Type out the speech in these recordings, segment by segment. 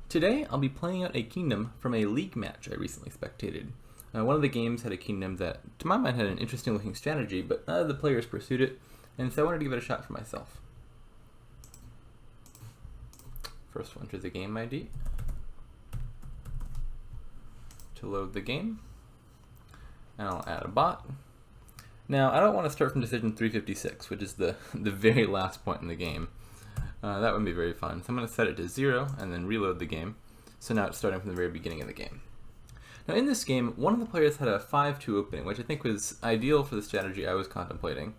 Today, I'll be playing out a kingdom from a league match I recently spectated. One of the games had a kingdom that, to my mind, had an interesting looking strategy, but none of the players pursued it, and so I wanted to give it a shot for myself. First, we'll enter the game ID to load the game, and I'll add a bot. Now, I don't want to start from decision 356, which is the very last point in the game. That wouldn't be very fun. So I'm going to set it to 0 and then reload the game. So now it's starting from the very beginning of the game. Now in this game, one of the players had a 5-2 opening, which I think was ideal for the strategy I was contemplating.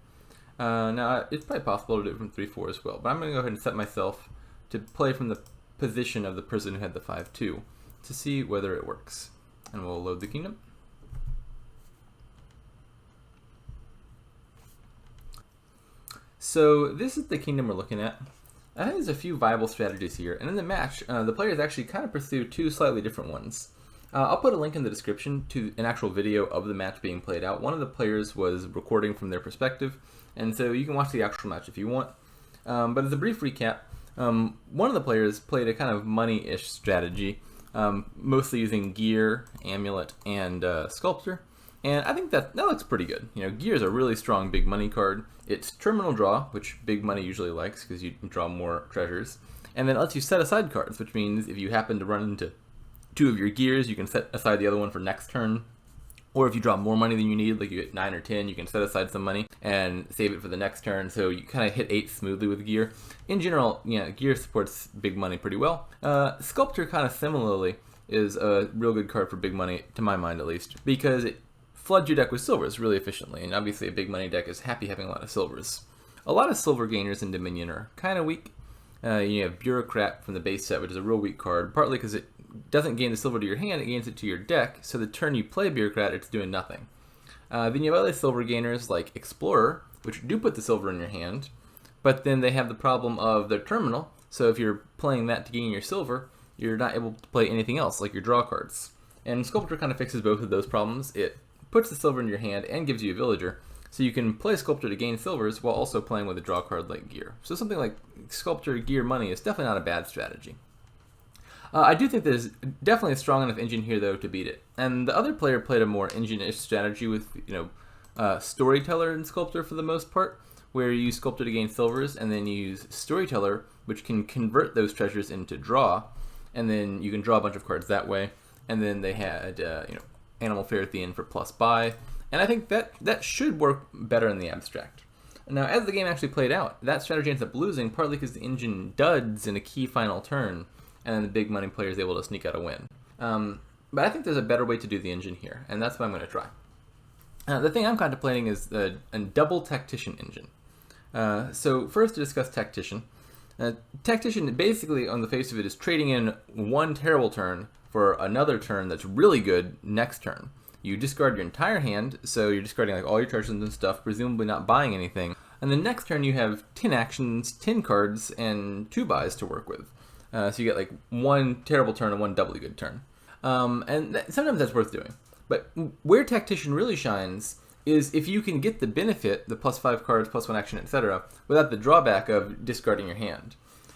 Now it's probably possible to do it from 3-4 as well, but I'm going to go ahead and set myself to play from the position of the person who had the 5-2 to see whether it works. And we'll load the kingdom. So this is the kingdom we're looking at. I think there's a few viable strategies here, and in the match, the players actually kind of pursue two slightly different ones. I'll put a link in the description to an actual video of the match being played out. One of the players was recording from their perspective, and so you can watch the actual match if you want. But as a brief recap, one of the players played a kind of money-ish strategy, mostly using gear, amulet, and sculptor. And I think that looks pretty good. You know, gear is a really strong big money card. It's terminal draw, which big money usually likes because you draw more treasures. And then it lets you set aside cards, which means if you happen to run into two of your gears, you can set aside the other one for next turn. Or if you draw more money than you need, like you get 9 or 10, you can set aside some money and save it for the next turn. So you kind of hit 8 smoothly with gear. In general, gear supports big money pretty well. Sculptor kind of similarly is a real good card for big money, to my mind at least, because it floods your deck with silvers really efficiently, and obviously a big money deck is happy having a lot of silvers. A lot of silver gainers in Dominion are kind of weak. You have Bureaucrat from the base set, which is a real weak card, partly because it doesn't gain the silver to your hand, it gains it to your deck, so the turn you play Bureaucrat, it's doing nothing. Then you have other silver gainers like Explorer, which do put the silver in your hand, but then they have the problem of their terminal, so if you're playing that to gain your silver, you're not able to play anything else, like your draw cards. And Sculptor kind of fixes both of those problems. It puts the silver in your hand and gives you a villager, so you can play Sculptor to gain silvers while also playing with a draw card like gear. So something like Sculptor, gear, money is definitely not a bad strategy. I do think there's definitely a strong enough engine here though to beat it. And the other player played a more engine-ish strategy with Storyteller and Sculptor for the most part, where you use Sculptor to gain silvers and then you use Storyteller, which can convert those treasures into draw, and then you can draw a bunch of cards that way. And then they had Animal Fair at the end for plus buy, and I think that should work better in the abstract. Now, as the game actually played out, that strategy ends up losing, partly because the engine duds in a key final turn, and then the big money player is able to sneak out a win. But I think there's a better way to do the engine here, and that's what I'm going to try. The thing I'm contemplating is a double tactician engine. So first to discuss tactician. Tactician, basically, on the face of it, is trading in one terrible turn for another turn that's really good next turn. You discard your entire hand, so you're discarding like all your treasures and stuff, presumably not buying anything. And the next turn you have 10 actions, 10 cards, and 2 buys to work with. So you get like one terrible turn and one doubly good turn. Sometimes that's worth doing. But where Tactician really shines is if you can get the benefit, the plus 5 cards, plus 1 action, etc., without the drawback of discarding your hand.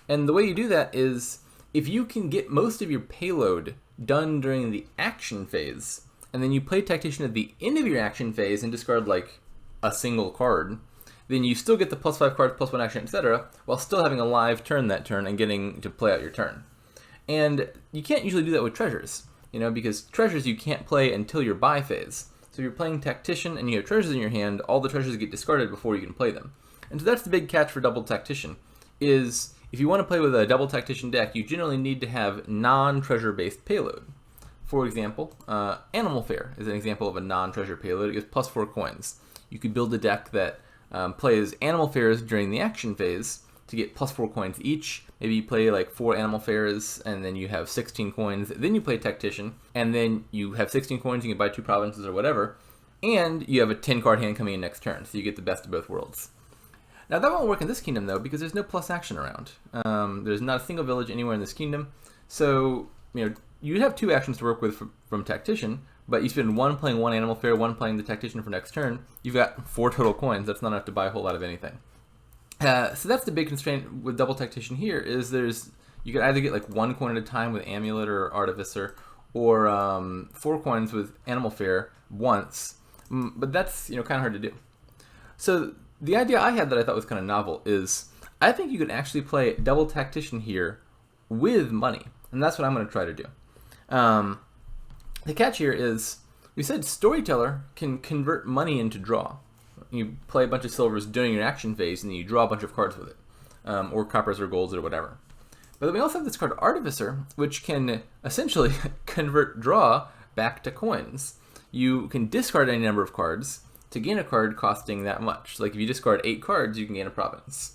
And the way you do that is if you can get most of your payload done during the action phase, and then you play Tactician at the end of your action phase and discard like a single card, then you still get the plus 5 cards, plus 1 action, etc., while still having a live turn that turn and getting to play out your turn. And you can't usually do that with treasures, because treasures you can't play until your buy phase. So if you're playing Tactician and you have treasures in your hand, all the treasures get discarded before you can play them. And so that's the big catch for Double Tactician, is if you want to play with a Double Tactician deck, you generally need to have non-treasure-based payload. For example, Animal Fair is an example of a non-treasure payload. It gives plus 4 coins. You could build a deck that plays Animal Fairs during the action phase to get plus 4 coins each. Maybe you play like 4 Animal Fairs and then you have 16 coins. Then you play Tactician and then you have 16 coins. You can buy 2 provinces or whatever. And you have a 10 card hand coming in next turn. So you get the best of both worlds. Now that won't work in this kingdom though, because there's no plus action around. There's not a single village anywhere in this kingdom. So, you'd have 2 actions to work with from Tactician, but you spend 1 playing 1 Animal Fair, 1 playing the Tactician for next turn. You've got 4 total coins. That's not enough to buy a whole lot of anything. So that's the big constraint with Double Tactician here, is there's You could either get like 1 coin at a time with Amulet or Artificer, or 4 coins with Animal Fair once, but that's kind of hard to do. So the idea I had that I thought was kind of novel is I think you could actually play Double Tactician here with money, and that's what I'm going to try to do. The catch here is we said Storyteller can convert money into draw. You play a bunch of silvers during your action phase, and then you draw a bunch of cards with it, or coppers or golds or whatever. But then we also have this card Artificer, which can essentially convert draw back to coins. You can discard any number of cards to gain a card costing that much. Like if you discard 8 cards, you can gain a province.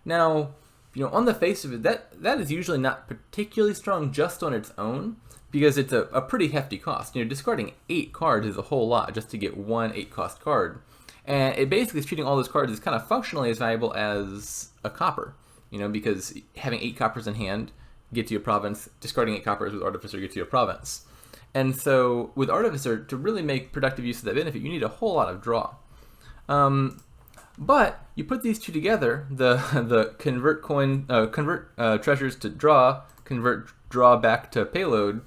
Now, on the face of it, that is usually not particularly strong just on its own, because it's a pretty hefty cost. Discarding 8 cards is a whole lot just to get 1 8-cost card. And it basically is treating all those cards as kind of functionally as valuable as a copper. Because having 8 coppers in hand gets you a province, discarding 8 coppers with Artificer gets you a province. And so with Artificer, to really make productive use of that benefit, you need a whole lot of draw. But you put these two together, the convert treasures to draw, convert draw back to payload,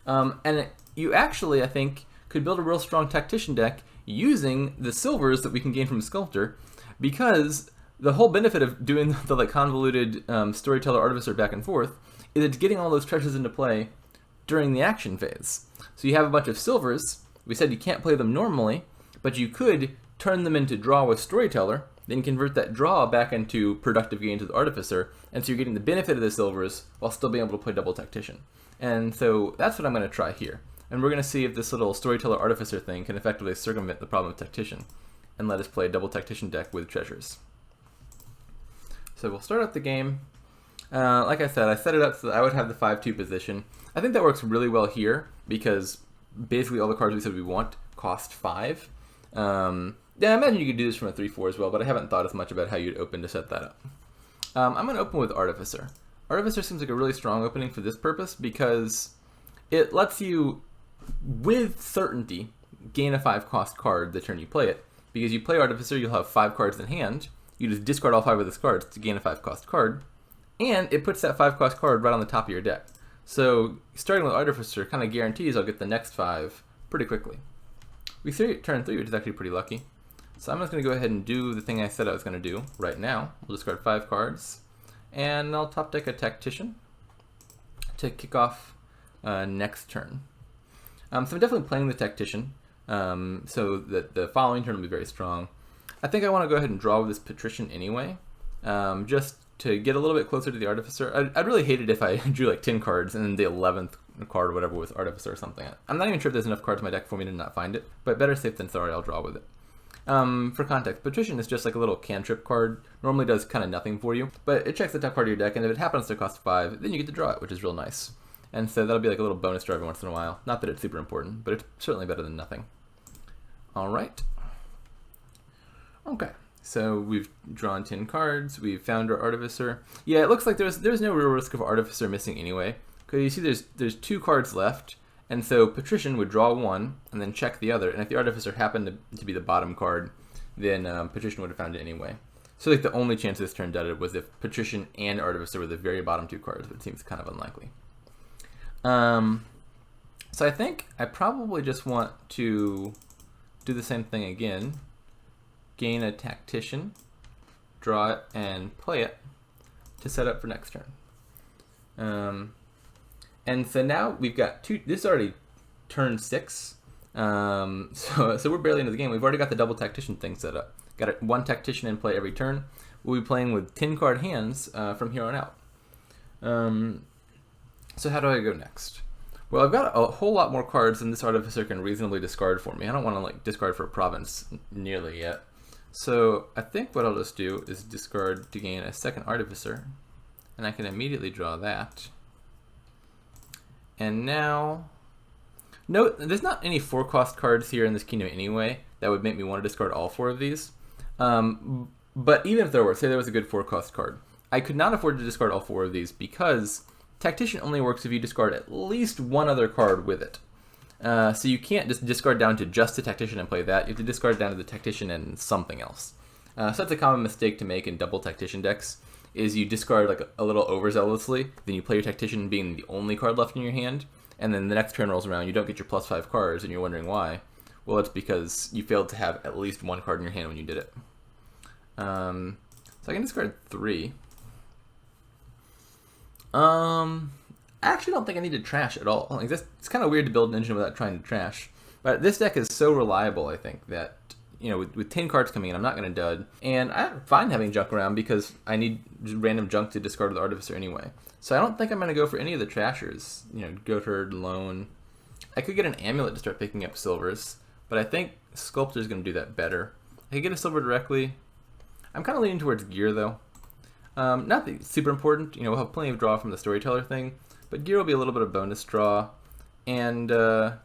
and you actually, I think, could build a real strong Tactician deck using the silvers that we can gain from Sculptor, because the whole benefit of doing the convoluted Storyteller Artificer back and forth is it's getting all those treasures into play during the action phase. So you have a bunch of silvers. We said you can't play them normally, but you could turn them into draw with Storyteller, then convert that draw back into productive gains with Artificer, and so you're getting the benefit of the silvers while still being able to play Double Tactician. And so that's what I'm going to try here. And we're going to see if this little Storyteller Artificer thing can effectively circumvent the problem of Tactician and let us play a Double Tactician deck with treasures. So we'll start out the game. Like I said, I set it up so that I would have the 5-2 position. I think that works really well here because basically all the cards we said we want cost 5. Yeah, I imagine you could do this from a 3-4 as well, but I haven't thought as much about how you'd open to set that up. I'm going to open with Artificer. Artificer seems like a really strong opening for this purpose because it lets you, with certainty, gain a 5-cost card the turn you play it. Because you play Artificer, you'll have 5 cards in hand. You just discard all 5 of those cards to gain a 5-cost card. And it puts that 5-cost card right on the top of your deck. So starting with Artificer kind of guarantees I'll get the next 5 pretty quickly. We turn 3, which is actually pretty lucky. So I'm just going to go ahead and do the thing I said I was going to do right now. We'll discard 5 cards. And I'll top deck a Tactician to kick off next turn. So I'm definitely playing the Tactician so that the following turn will be very strong. I think I want to go ahead and draw with this Patrician anyway, just to get a little bit closer to the Artificer. I'd really hate it if I drew like 10 cards and then the 11th card or whatever with Artificer or something. I'm not even sure if there's enough cards in my deck for me to not find it, but better safe than sorry, I'll draw with it. For context, Patrician is just like a little cantrip card. Normally does kind of nothing for you, but it checks the top card of your deck, and if it happens to cost 5, then you get to draw it, which is real nice. And so that'll be like a little bonus draw every once in a while. Not that it's super important, but it's certainly better than nothing. All right. Okay, so we've drawn 10 cards. We've found our Artificer. Yeah, it looks like there's no real risk of Artificer missing anyway, because you see there's 2 cards left. And so Patrician would draw 1 and then check the other. And if the Artificer happened to be the bottom card, then Patrician would have found it anyway. So like the only chance this turn did it was if Patrician and Artificer were the very bottom 2 cards, but it seems kind of unlikely. So I think I probably just want to do the same thing again. Gain a Tactician, draw it, and play it to set up for next turn. And so now we've got 2, this is already turn 6, so we're barely into the game. We've already got the Double Tactician thing set up. Got 1 Tactician in play every turn. We'll be playing with 10 card hands from here on out. So how do I go next? Well, I've got a whole lot more cards than this Artificer can reasonably discard for me. I don't want to like discard for a province nearly yet. So I think what I'll just do is discard to gain a second Artificer, and I can immediately draw that. And now, note, there's not any 4-cost cards here in this kingdom anyway that would make me want to discard all 4 of these. But even if there were, say there was a good 4-cost card, I could not afford to discard all 4 of these because Tactician only works if you discard at least 1 other card with it. So you can't just discard down to just the Tactician and play that. You have to discard down to the Tactician and something else. So that's a common mistake to make in Double Tactician decks, is you discard like a little overzealously, then you play your Tactician being the only card left in your hand, and then the next turn rolls around, you don't get your +5 cards, and you're wondering why. Well, it's because you failed to have at least one card in your hand when you did it. So I can discard 3. I actually don't think I need to trash at all. Like it's kind of weird to build an engine without trying to trash. But this deck is so reliable, I think, that with 10 cards coming in, I'm not going to dud. And I'm fine having junk around because I need just random junk to discard with Artificer anyway. So I don't think I'm going to go for any of the trashers. Goatherd, Loan. I could get an Amulet to start picking up silvers, but I think Sculptor is going to do that better. I could get a silver directly. I'm kind of leaning towards Gear, though. Not that it's super important. We'll have plenty of draw from the Storyteller thing, but Gear will be a little bit of bonus draw. And I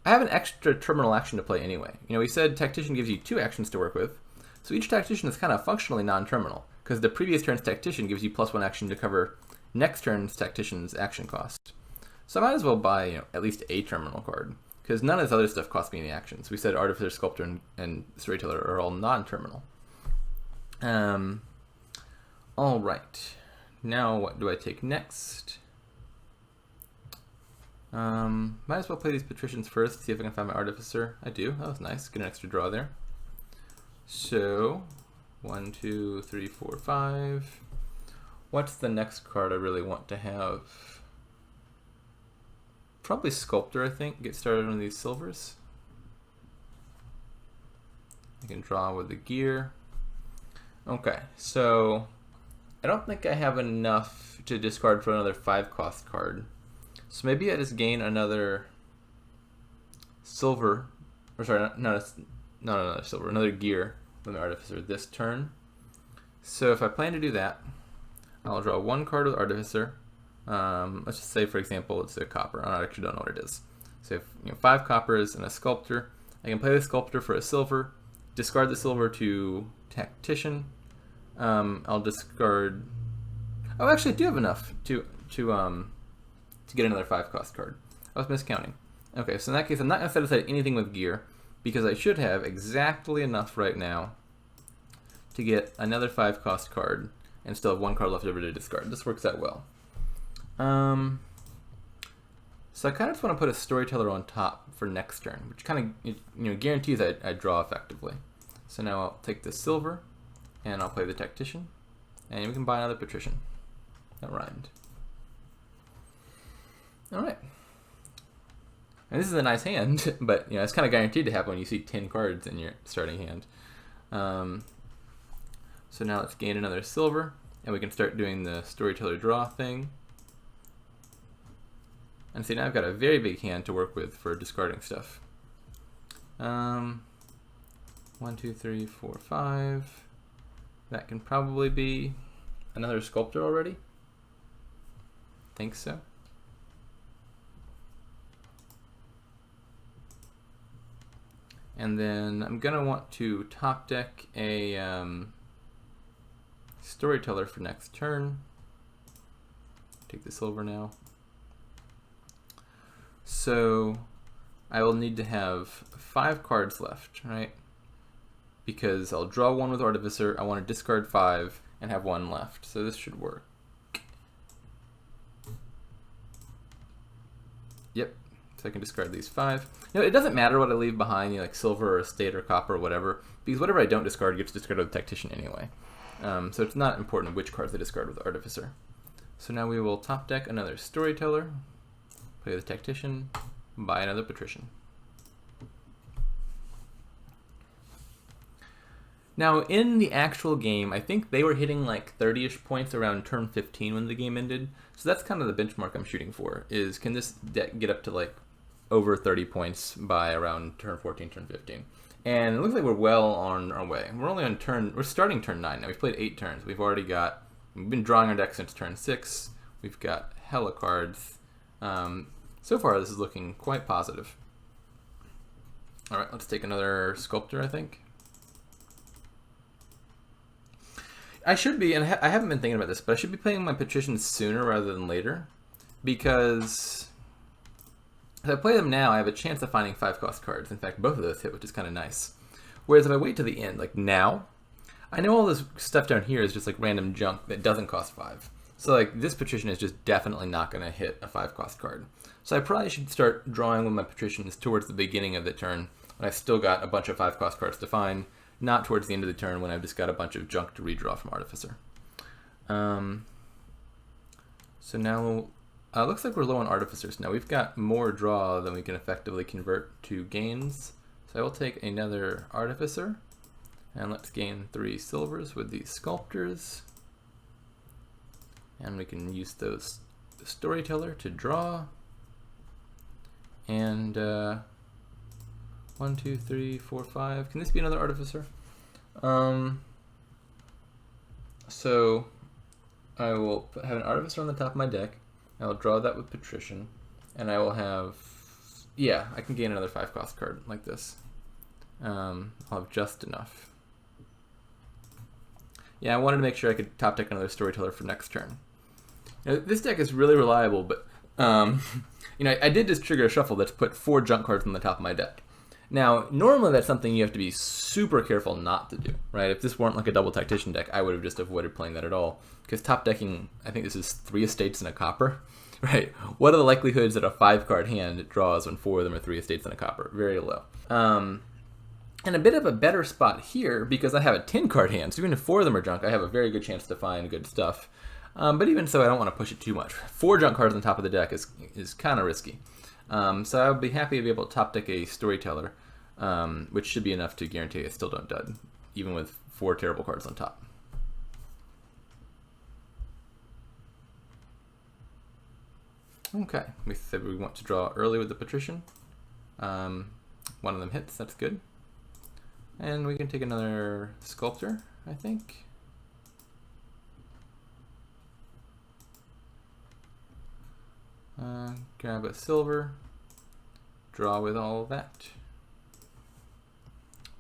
have an extra terminal action to play anyway. We said Tactician gives you 2 actions to work with, so each Tactician is kind of functionally non-terminal, because the previous turn's Tactician gives you +1 action to cover next turn's Tactician's action cost. So I might as well buy at least a terminal card, because none of this other stuff costs me any actions. We said Artificer, Sculptor, and Storyteller are all non-terminal. Alright, now what do I take next? Might as well play these Patricians first, see if I can find my Artificer. I do, that was nice, get an extra draw there. So, 1, 2, 3, 4, 5. What's the next card I really want to have? Probably Sculptor, I think, get started on these silvers. I can draw with the Gear. Okay, so I don't think I have enough to discard for another 5-cost card. So maybe I just gain another silver, or sorry, not another silver, another Gear with my Artificer this turn. So if I plan to do that, I'll draw 1 card with Artificer. Let's just say, for example, it's a copper. I actually don't know what it is. So if 5 coppers and a Sculptor, I can play the Sculptor for a silver, discard the silver to Tactician. I'll discard. Oh, actually, I do have enough to get another 5-cost card. I was miscounting. Okay, so in that case, I'm not going to set aside anything with Gear, because I should have exactly enough right now to get another 5-cost card and still have 1 card left over to discard. This works out well. So I kind of just want to put a Storyteller on top for next turn, which kind of guarantees I draw effectively. So now I'll take the silver, and I'll play the Tactician, and we can buy another Patrician. That rhymed. Alright. And this is a nice hand, but it's kind of guaranteed to happen when you see 10 cards in your starting hand. So now let's gain another silver, and we can start doing the Storyteller draw thing. And see, now I've got a very big hand to work with for discarding stuff. 1, 2, 3, 4, 5. That can probably be another Sculptor already. Think so. And then I'm going to want to top deck a Storyteller for next turn. Take the silver now. So I will need to have 5 cards left, right? Because I'll draw 1 with Artificer, I want to discard 5 and have 1 left. So this should work. Yep. So I can discard these 5. It doesn't matter what I leave behind, like silver or estate or copper or whatever, because whatever I don't discard gets discarded with Tactician anyway. So it's not important which cards I discard with Artificer. So now we will top deck another Storyteller, play the Tactician, buy another Patrician. Now, in the actual game, I think they were hitting like 30-ish points around turn 15 when the game ended. So that's kind of the benchmark I'm shooting for, is can this deck get up to like over 30 points by around turn 14, turn 15. And it looks like we're well on our way. We're starting turn 9 now. We've played 8 turns. We've been drawing our deck since turn 6. We've got hella cards. So far, this is looking quite positive. All right, let's take another Sculptor, I think. I should be, and I haven't been thinking about this, but I should be playing my Patricians sooner rather than later, because if I play them now, I have a chance of finding 5-cost cards. In fact, both of those hit, which is kind of nice. Whereas if I wait to the end, like now, I know all this stuff down here is just like random junk that doesn't cost 5. So like this patrician is just definitely not going to hit a 5-cost card. So I probably should start drawing with my patricians towards the beginning of the turn when I've still got a bunch of 5-cost cards to find, not towards the end of the turn when I've just got a bunch of junk to redraw from Artificer. So now looks like we're low on Artificers. Now we've got more draw than we can effectively convert to gains. So I will take another Artificer, and let's gain 3 silvers with these sculptors. And we can use those Storyteller to draw. And 1, 2, 3, 4, 5. Can this be another Artificer? So I will have an Artificer on the top of my deck. I will draw that with Patrician, and I will have, yeah, I can gain another 5-cost card like this. I'll have just enough. Yeah, I wanted to make sure I could top deck another Storyteller for next turn. Now, this deck is really reliable, but you know, I did just trigger a shuffle that's put 4 junk cards on the top of my deck. Now, normally that's something you have to be super careful not to do, right? If this weren't like a double tactician deck, I would have just avoided playing that at all. Because top decking, I think this is 3 estates and a copper, right? What are the likelihoods that a 5-card hand draws when 4 of them are 3 estates and a copper? Very low. And a bit of a better spot here, because I have a 10-card hand, so even if 4 of them are junk, I have a very good chance to find good stuff. But even so, I don't want to push it too much. 4 junk cards on top of the deck is kind of risky. So I would be happy to be able to top deck a Storyteller, which should be enough to guarantee I still don't dud, even with 4 terrible cards on top. Okay, we said we want to draw early with the Patrician. One of them hits, that's good. And we can take another Sculptor, I think. Grab a silver, draw with all that.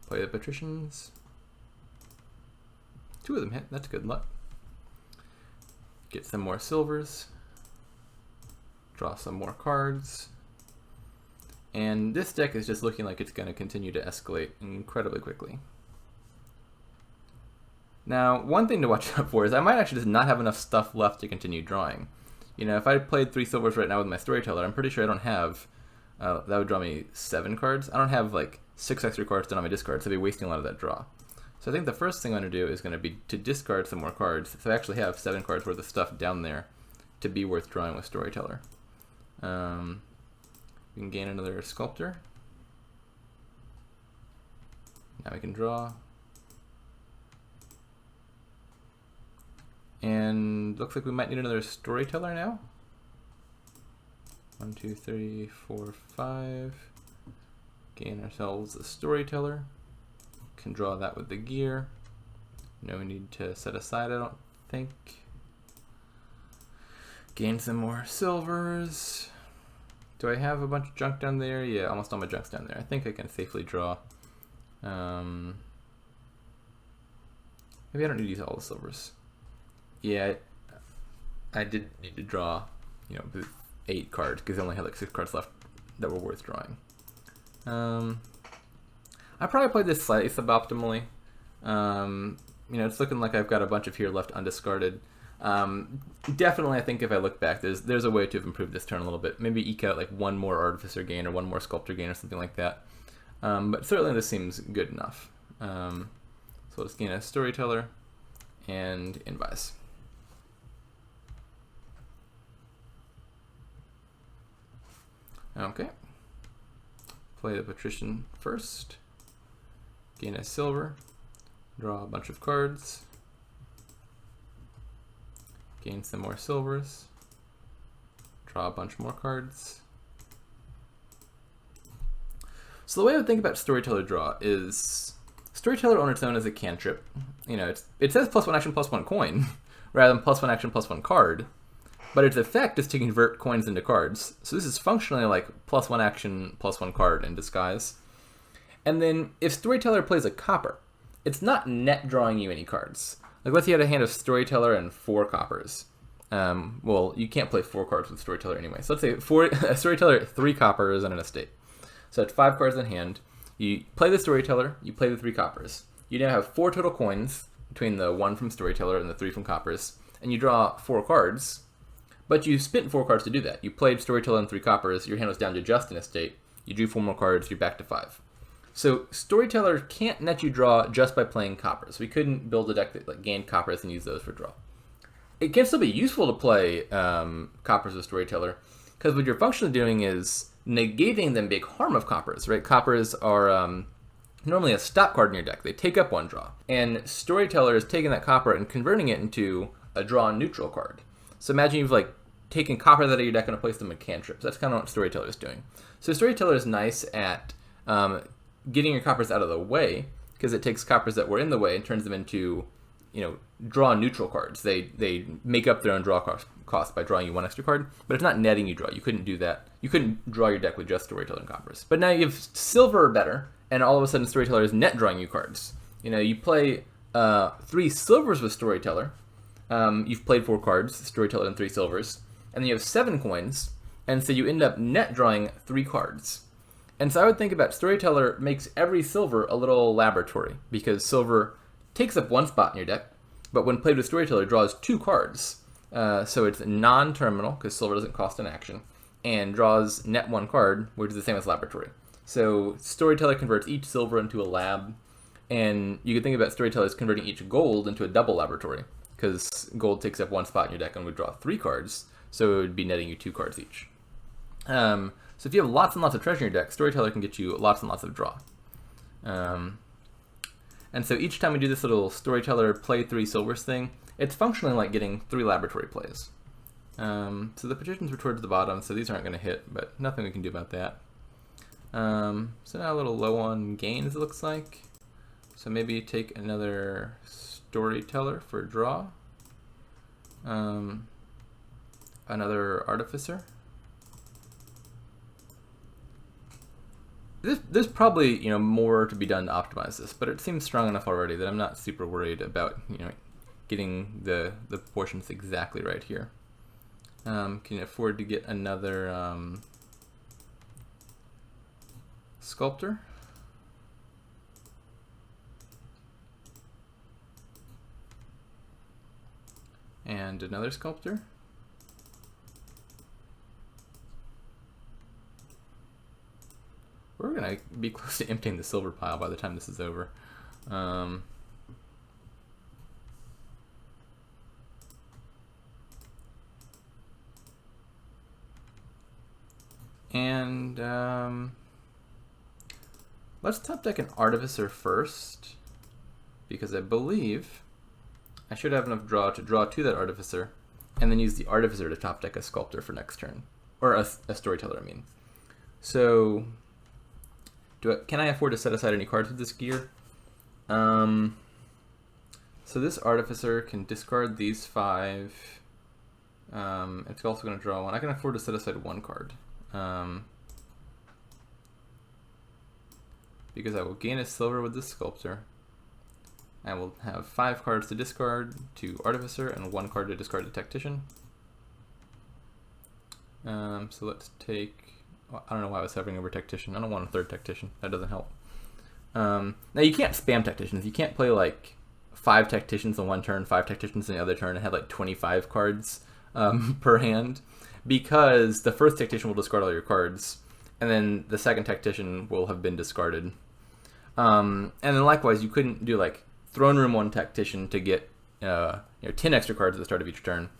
Play the Patricians. 2 of them hit, that's good luck. Get some more silvers. Draw some more cards. And this deck is just looking like it's going to continue to escalate incredibly quickly. Now, one thing to watch out for is I might actually just not have enough stuff left to continue drawing. You know, if I played 3 silvers right now with my Storyteller, I'm pretty sure I don't have, that would draw me 7 cards. I don't have like 6 extra cards done on my discard, so I'd be wasting a lot of that draw. So I think the first thing I'm going to do is going to be to discard some more cards, so I actually have 7 cards worth of stuff down there to be worth drawing with Storyteller. We can gain another Sculptor. Now we can draw. And looks like we might need another Storyteller now. 1, 2, 3, 4, 5. Gain ourselves a Storyteller. Can draw that with the gear. No need to set aside, I don't think. Gain some more silvers. Do I have a bunch of junk down there? Yeah, almost all my junk's down there. I think I can safely draw. Maybe I don't need to use all the silvers. Yeah, I did need to draw, you know, 8 cards because I only had like 6 cards left that were worth drawing. I probably played this slightly suboptimally. You know, it's looking like I've got a bunch of here left undiscarded. Definitely, I think if I look back, there's a way to have improved this turn a little bit. Maybe eke out like 1 more Artificer gain or 1 more Sculptor gain or something like that. But certainly this seems good enough. So let's gain a Storyteller and Invise. Okay. Play the Patrician first. Gain a silver. Draw a bunch of cards. Gain some more silvers. Draw a bunch more cards. So the way I would think about Storyteller draw is Storyteller on its own is a cantrip. You know, it says +1 action +1 coin rather than +1 action +1 card, but its effect is to convert coins into cards. So this is functionally like +1 action +1 card in disguise. And then if Storyteller plays a copper, it's not net drawing you any cards. Like let's say you had a hand of Storyteller and 4 coppers. Well, you can't play 4 cards with Storyteller anyway. So let's say Storyteller, 3 coppers and an estate. So it's 5 cards in hand. You play the Storyteller, you play the 3 coppers. You now have 4 total coins, between the 1 from Storyteller and the 3 from Coppers, and you draw 4 cards, but you spent 4 cards to do that. You played Storyteller and 3 Coppers, your hand was down to just an estate, you drew 4 more cards, you're back to 5. So Storyteller can't net you draw just by playing Coppers. We couldn't build a deck that like gained Coppers and use those for draw. It can still be useful to play Coppers with Storyteller, because what you're functionally doing is negating the big harm of Coppers, right? Coppers are normally a stop card in your deck. They take up 1 draw. And Storyteller is taking that copper and converting it into a draw neutral card. So imagine you've like taken coppers out of your deck and replaced them with cantrips. That's kind of what Storyteller is doing. So Storyteller is nice at getting your coppers out of the way, because it takes coppers that were in the way and turns them into, draw neutral cards. They make up their own draw cost by drawing you 1 extra card, but it's not netting you draw. You couldn't do that. You couldn't draw your deck with just Storyteller and coppers. But now you have silver or better, and all of a sudden Storyteller is net drawing you cards. You play 3 silvers with Storyteller. You've played 4 cards, Storyteller and 3 silvers, and then you have 7 coins, and so you end up net drawing 3 cards. And so I would think about Storyteller makes every silver a little laboratory, because silver takes up 1 spot in your deck, but when played with Storyteller draws 2 cards. So it's non-terminal, because silver doesn't cost an action, and draws net 1 card, which is the same as laboratory. So Storyteller converts each silver into a lab, and you could think about Storyteller as converting each gold into a double laboratory, because gold takes up 1 spot in your deck and would draw 3 cards, so it would be netting you 2 cards each. So if you have lots and lots of treasure in your deck, Storyteller can get you lots and lots of draw. And so each time we do this little Storyteller play 3 silvers thing, it's functionally like getting 3 laboratory plays. So the petitions were towards the bottom, so these aren't going to hit, but nothing we can do about that. So now a little low on gains, it looks like. So maybe take another Storyteller for draw. Another Artificer. There's probably more to be done to optimize this, but it seems strong enough already that I'm not super worried about getting the proportions exactly right here. Can you afford to get another Sculptor? And another Sculptor? We're going to be close to emptying the silver pile by the time this is over. Let's top deck an Artificer first, because I believe I should have enough draw to draw to that Artificer, and then use the Artificer to top deck a Sculptor for next turn. Or a Storyteller, I mean. So can I afford to set aside any cards with this gear? So this Artificer can discard these 5. It's also going to draw 1. I can afford to set aside 1 card. Because I will gain a silver with this Sculptor. I will have 5 cards to discard to Artificer and 1 card to discard to Tactician. So let's take... I don't know why I was hovering over Tactician. I don't want a 3rd Tactician. That doesn't help. Now you can't spam Tacticians. You can't play like 5 Tacticians on 1 turn, 5 Tacticians on the other turn, and have like 25 cards per hand, because the first Tactician will discard all your cards, and then the second Tactician will have been discarded. And then likewise, you couldn't do like Throne Room 1 Tactician to get 10 extra cards at the start of each turn,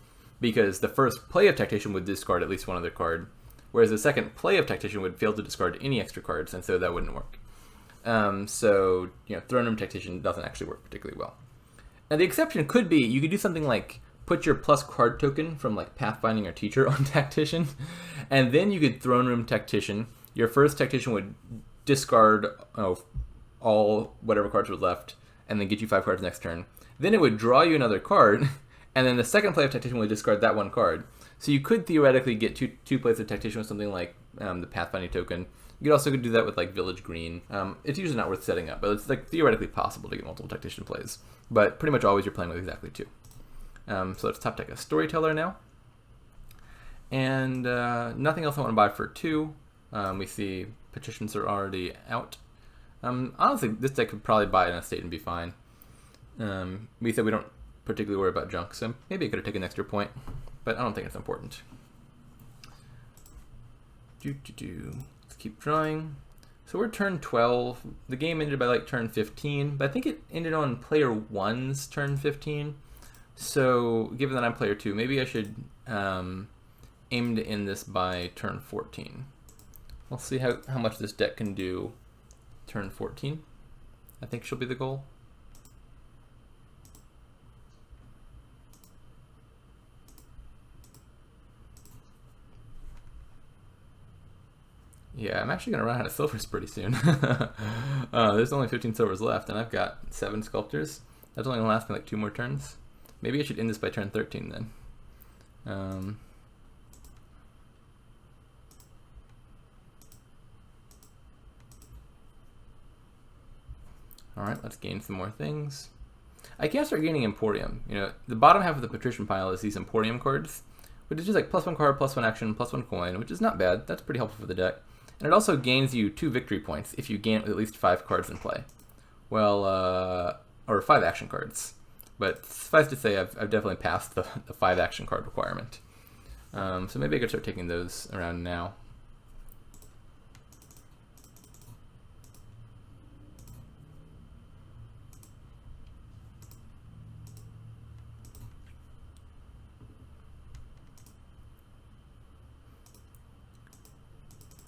because the first play of Tactician would discard at least 1 other card, whereas the second play of Tactician would fail to discard any extra cards, and so that wouldn't work. So Throne Room Tactician doesn't actually work particularly well. Now the exception could be, you could do something like put your plus card token from like Pathfinding or Teacher on Tactician, and then you could Throne Room Tactician. Your first Tactician would discard all whatever cards were left, and then get you 5 cards next turn. Then it would draw you another card, and then the second play of Tactician would discard that 1 card. So you could theoretically get two plays of Tactician with something like the Pathfinding token. You could also do that with like Village Green. It's usually not worth setting up, but it's like theoretically possible to get multiple Tactician plays. But pretty much always you're playing with exactly 2. So let's top deck a Storyteller now. And nothing else I want to buy for 2. We see petitions are already out. Honestly, this deck could probably buy an estate and be fine. We said we don't particularly worry about junk, so maybe I could have taken an extra point, but I don't think it's important. Let's keep drawing. So we're turn 12. The game ended by like turn 15, but I think it ended on player 1's turn 15. So given that I'm player 2, maybe I should aim to end this by turn 14. We'll see how much this deck can do turn 14. I think she'll be the goal. Yeah, I'm actually going to run out of silvers pretty soon. There's only 15 silvers left, and I've got 7 sculptors. That's only going to last me like 2 more turns. Maybe I should end this by turn 13 then. Alright, let's gain some more things. I can start gaining Emporium. You know, the bottom half of the Patrician pile is these Emporium cards, which is just like +1 card, +1 action, +1 coin, which is not bad. That's pretty helpful for the deck. And it also gains you 2 victory points if you gain it with at least 5 cards in play. Well, or 5 action cards. But suffice to say, I've definitely passed the 5 action card requirement. So maybe I could start taking those around now.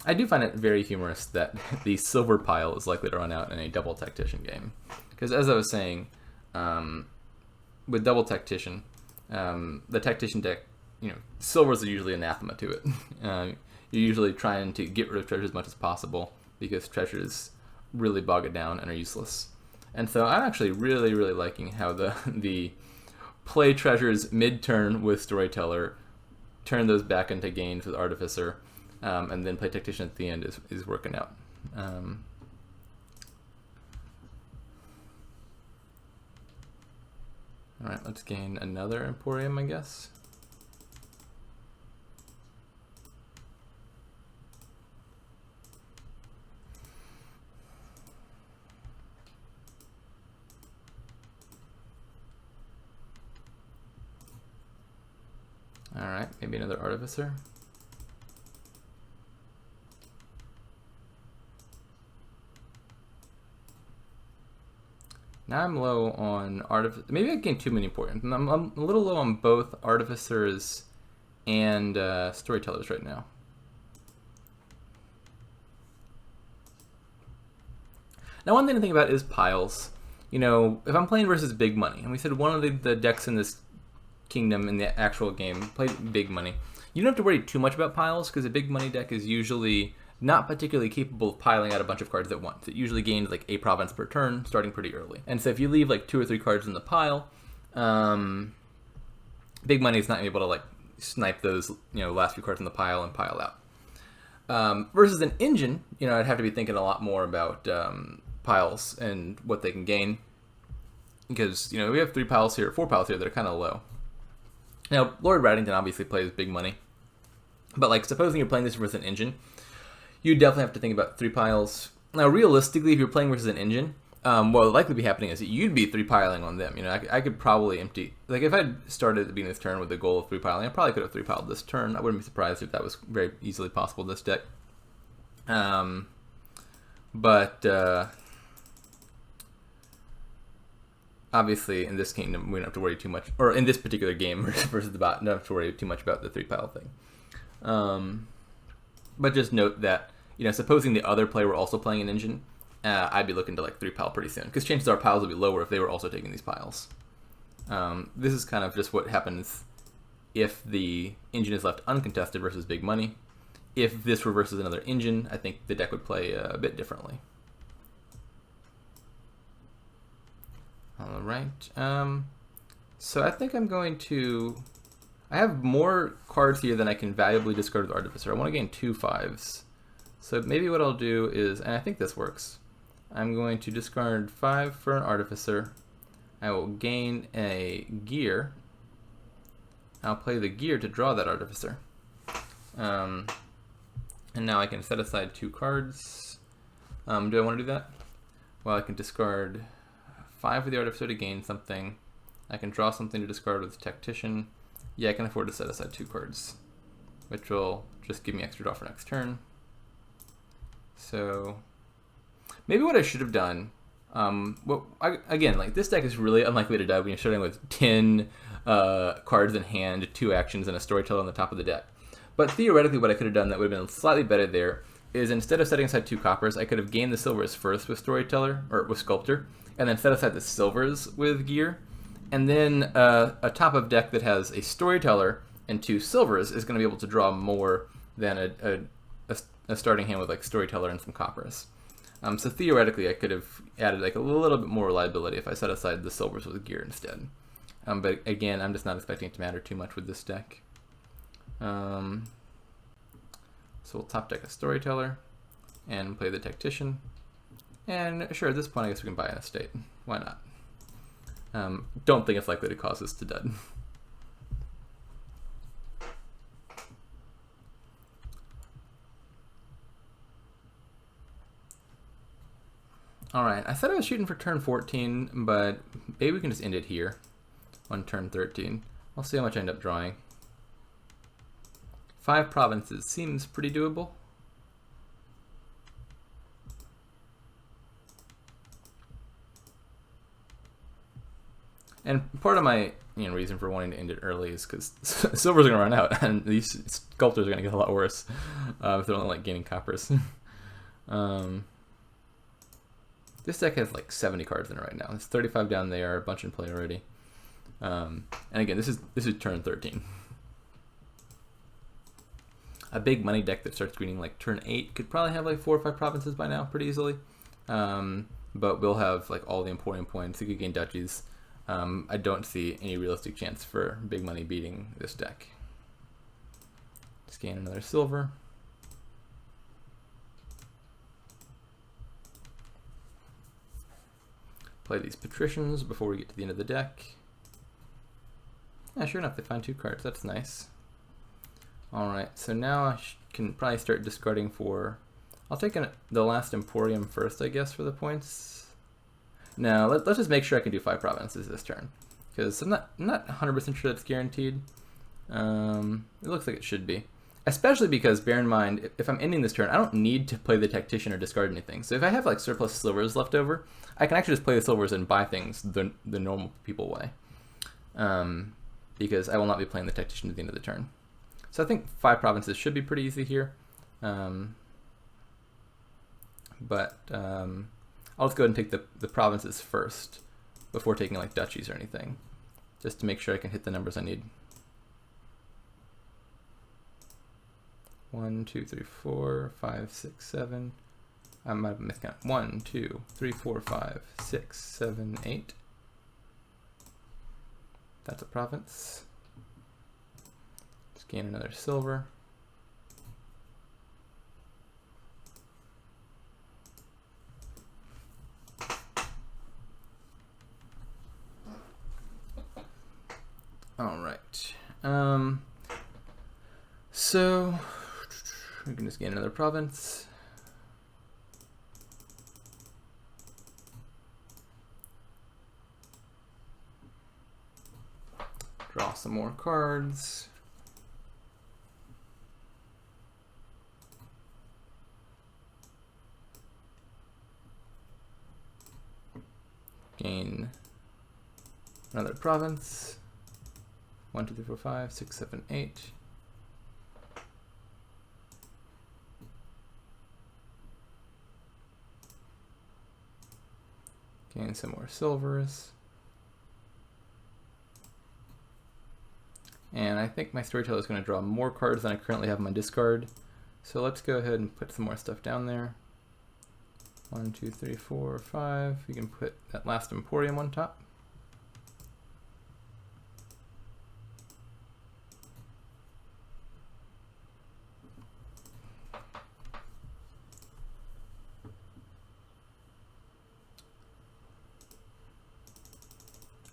I do find it very humorous that the silver pile is likely to run out in a double tactician game. Because as I was saying, with double tactician, the tactician deck, you know, silvers are usually anathema to it. You're usually trying to get rid of treasures as much as possible because treasures really bog it down and are useless. And so I'm actually really, really liking how the play treasures mid-turn with Storyteller, turn those back into gains with Artificer, and then play Tactician at the end is working out. Alright, let's gain another Emporium, I guess. Alright, maybe another Artificer. Now I'm low on Artificer. Maybe I gained too many Emporiums. I'm a little low on both Artificers and Storytellers right now. Now one thing to think about is piles. You know, if I'm playing versus big money, and we said one of the decks in this kingdom in the actual game played big money, you don't have to worry too much about piles because a big money deck is usually not particularly capable of piling out a bunch of cards at once. It usually gains like a province per turn, starting pretty early. And so if you leave like 2 or 3 cards in the pile, big money is not able to like snipe those, you know, last few cards in the pile and pile out. Versus an engine, you know, I'd have to be thinking a lot more about piles and what they can gain, because you know we have 4 piles here that are kind of low. Now Lord Raddington obviously plays big money, but like supposing you're playing this versus an engine, you definitely have to think about 3 piles. Now, realistically, if you're playing versus an engine, what would likely be happening is that you'd be 3 piling on them. You know, I could probably empty, like if I'd started at the beginning of this turn with the goal of 3 piling, I probably could have 3 piled this turn. I wouldn't be surprised if that was very easily possible in this deck. Obviously, in this kingdom, we don't have to worry too much, or in this particular game versus the bot, don't have to worry too much about the 3 pile thing. But just note that, you know, supposing the other player were also playing an engine, I'd be looking to like 3 pile pretty soon, because chances are piles would be lower if they were also taking these piles. This is kind of just what happens if the engine is left uncontested versus big money. If this were versus another engine, I think the deck would play a bit differently. Alright, so I think I'm going to... I have more cards here than I can valuably discard with Artificer. I want to gain 2 5s. So maybe what I'll do is, and I think this works, I'm going to discard 5 for an Artificer. I will gain a gear. I'll play the gear to draw that Artificer. And now I can set aside 2 cards. Do I want to do that? Well, I can discard 5 with the Artificer to gain something. I can draw something to discard with Tactician. Yeah, I can afford to set aside 2 cards, which will just give me extra draw for next turn. So maybe what I should have done, again, like this deck is really unlikely to die when you're starting with 10 cards in hand, 2 actions, and a Storyteller on the top of the deck. But theoretically, what I could have done that would have been slightly better there is instead of setting aside 2 coppers, I could have gained the silvers first with Storyteller, or with Sculptor, and then set aside the silvers with Gear. And then a top of deck that has a Storyteller and 2 silvers is going to be able to draw more than a starting hand with like Storyteller and some coppers. So theoretically, I could have added like a little bit more reliability if I set aside the silvers with Gear instead. But again, I'm just not expecting it to matter too much with this deck. So we'll top deck a Storyteller and play the Tactician. And sure, at this point, I guess we can buy an estate. Why not? Don't think it's likely to cause us to dud. Alright, I said I was shooting for turn 14, but maybe we can just end it here on turn 13. I'll see how much I end up drawing. 5 provinces seems pretty doable. And part of my reason for wanting to end it early is because silver's going to run out, and these sculptors are going to get a lot worse if they're only like gaining coppers. This deck has like 70 cards in it right now. There's 35 down there, a bunch in play already. And again, this is turn 13. A big money deck that starts greening like turn 8 could probably have like 4 or 5 provinces by now pretty easily. But we'll have like all the Emporium points. It could gain duchies. I don't see any realistic chance for big money beating this deck. Just gain another silver. Play these patricians before we get to the end of the deck. Yeah, sure enough, they find 2 cards. That's nice. Alright, so now I can probably start discarding for... I'll take the last Emporium first, I guess, for the points. Now, let's just make sure I can do 5 provinces this turn, because I'm not 100% sure that's guaranteed. It looks like it should be. Especially because, bear in mind, if I'm ending this turn, I don't need to play the Tactician or discard anything. So if I have like surplus silvers left over, I can actually just play the silvers and buy things the normal people way. Because I will not be playing the Tactician at the end of the turn. So I think 5 provinces should be pretty easy here. But I'll just go ahead and take the provinces first before taking like duchies or anything, just to make sure I can hit the numbers I need. 1, 2, 3, 4, 5, 6, 7. I might have miscounted. 1, 2, 3, 4, 5, 6, 7, 8. That's a province. Just gain another silver. All right. So we can just gain another province. Draw some more cards. Gain another province. 1, 2, 3, 4, 5, 6, 7, 8. Gain some more silvers. And I think my Storyteller is going to draw more cards than I currently have in my discard. So let's go ahead and put some more stuff down there. 1, 2, 3, 4, 5. We can put that last Emporium on top.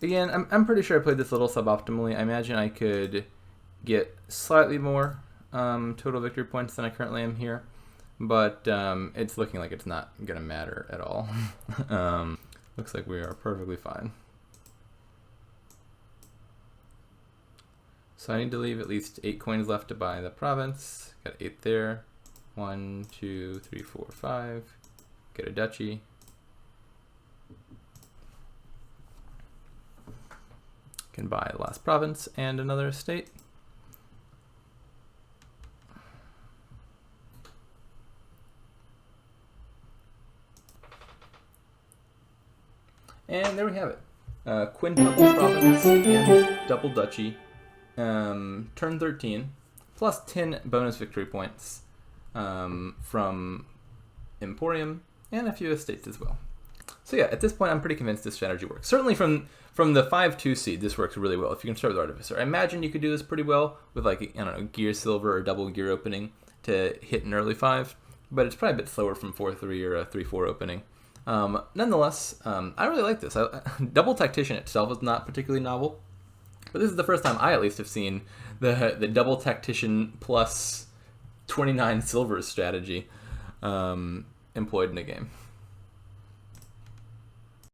Again, I'm pretty sure I played this a little suboptimally. I imagine I could get slightly more total victory points than I currently am here, but it's looking like it's not going to matter at all. Looks like we are perfectly fine. So I need to leave at least 8 coins left to buy the province. Got 8 there. 1, 2, 3, 4, 5. Get a duchy. Can buy the last province and another estate. And there we have it. Quintuple province and double duchy. Turn 13, plus 10 bonus victory points from Emporium, and a few estates as well. So yeah, at this point I'm pretty convinced this strategy works. Certainly from the 5-2 seed, this works really well. If you can start with Artificer, I imagine you could do this pretty well with, like, I don't know, Gear Silver or double Gear opening to hit an early 5, but it's probably a bit slower from 4-3 or a 3-4 opening. Nonetheless, I really like this. Double Tactician itself is not particularly novel, but this is the first time I at least have seen the Double Tactician plus 29 silver strategy employed in a game.